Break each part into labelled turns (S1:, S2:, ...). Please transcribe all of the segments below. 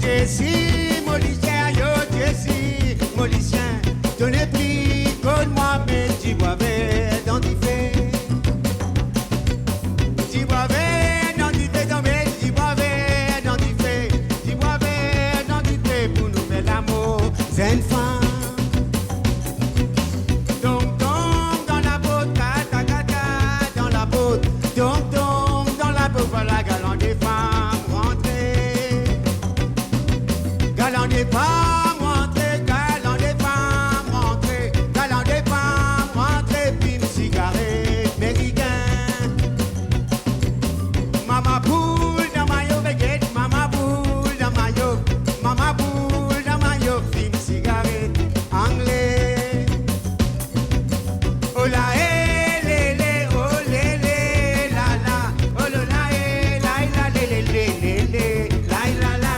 S1: Jessie, Molicien, yo, Jessie, Molicien, tu n'es plus comme moi, mais tu boivais dans du fait. Tu boivais dans du fait, mais tu boivais dans du fait. Tu boivais dans du fait pour nous faire l'amour, c'est une femme. Donc, dans la botte, gata, gata, dans la botte. Donc, dans la botte, voilà, galant des femmes, rentrez. Galant des femmes rentrées, galant des femmes rentrées, galant des femmes rentrées, puis une cigarette, mérigain. Mama boule dans ma yo, baguette, mama boule dans ma yo, mama boule dans ma yo, puis une cigarette, anglais. Oh la eh, lé, oh lé, la la, oh la eh, la, lé, la la.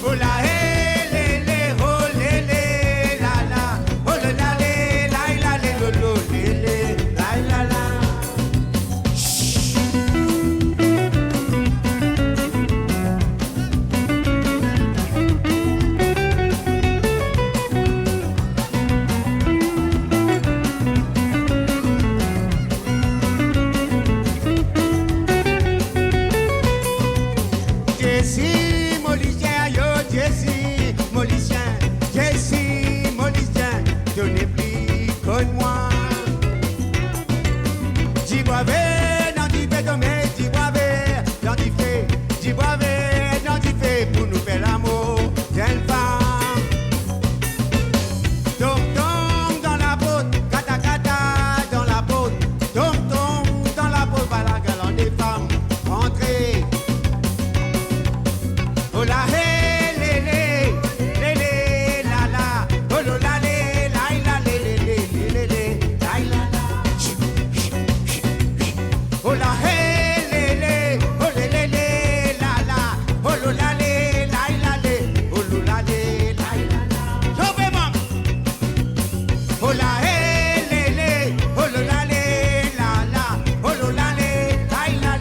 S1: Oh la eh, lé, oh lé, la la, oh la lé, la lé, lo, lé, la la. Jessie, Molicien, yo, Jessie, Molicien, Jessie, Molicien, tu n'es plus comme moi. J'y boivais dans du fait, mais j'y boivais dans du fait, j'y boivais dans du fait pour nous faire l'amour, c'est une femme. Tom, dans la botte, gata, gata, dans la botte, tom, dans la botte, voilà, galant des femmes, rentrez. Oh la hey, lé, la la, oh la lé, la la. Oh la hey, lé, oh lé, la la, oh la lé, oh la lé, la. Sauve maman. Oh la hey, lé, oh la lé, la la, oh la lé, la la.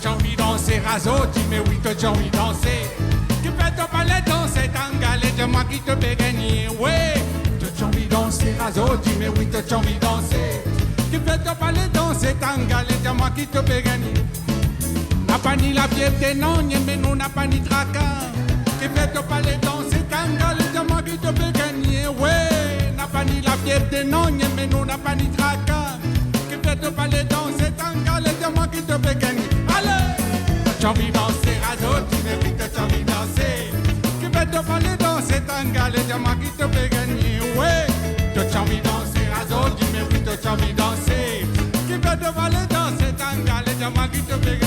S2: T'as envie de danser, raso, tu mais oui, t'as envie de danser. Tu peux te parler danser, t'engaler, de moi qui te peux gagner, ouais. T'as envie de danser, raso, tu mais oui, t'as envie de danser. Tu peux te parler danser, t'engaler, de moi qui te peux gagner. N'a pas ni la piété, non, mais nous n'a pas ni tracas. Tu peux te parler danser, t'engaler, de moi qui te peux gagner, ouais. N'a pas ni la piété, non, mais nous n'a pas ni tracas. Tu peux te parler danser, t'engaler, de moi qui te peux gagner. Allez! T'as envie de danser, raso, tu mérites, t'as envie de danser. Tu peux te parler danser, t'engaler, de moi qui te peut gagner, ouais. T'as envie de danser, raso, tu mérites, t'as envie de danser. Tu peux te parler danser, t'engaler, de moi qui te peut gagner.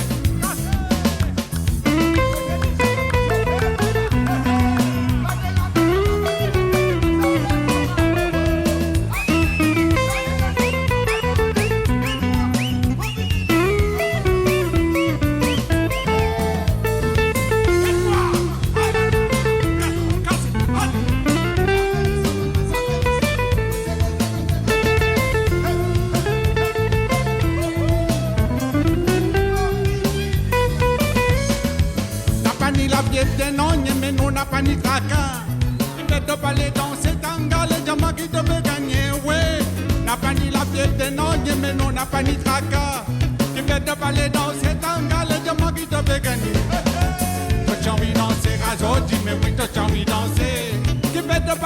S2: Mais nous n'a pas ni tracas. Tu peux te parler danser, t'engaler, de moi qui te peut gagner, ouais. N'a pas ni la piété, non, mais nous n'a pas ni tracas. Tu peux te parler danser, t'engaler, de moi qui te peut gagner. T'as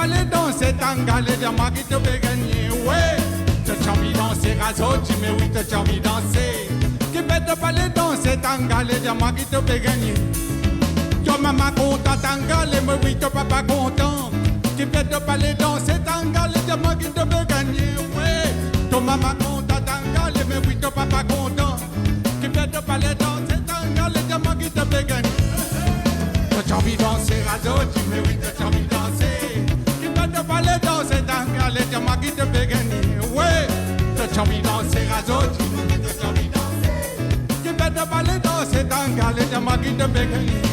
S2: parler danser tangalé, dis-moi qui te peut gagner, ouais. T'as envie danser raso, tu me oui, t'as envie danser. Qui peut te parler danser tangalé, dis-moi qui te peut gagner. Ton maman content tangalé, mais oui, ton papa content. Qui peut te parler danser tangalé, dis-moi qui te peut gagner, ouais. Ton maman content tangalé, mais oui, ton papa content. Qui peut te parler danser tangalé, dis-moi qui te peut gagner. T'as envie danser raso, tu me oui, t'as envie danser. Qui peut te parler danser tangalé, dis-moi qui te peut gagner, ouais. T'as envie danser raso, tu me oui, t'as envie danser. Qui peut te parler danser tangalé, dis-moi qui te peut gagner.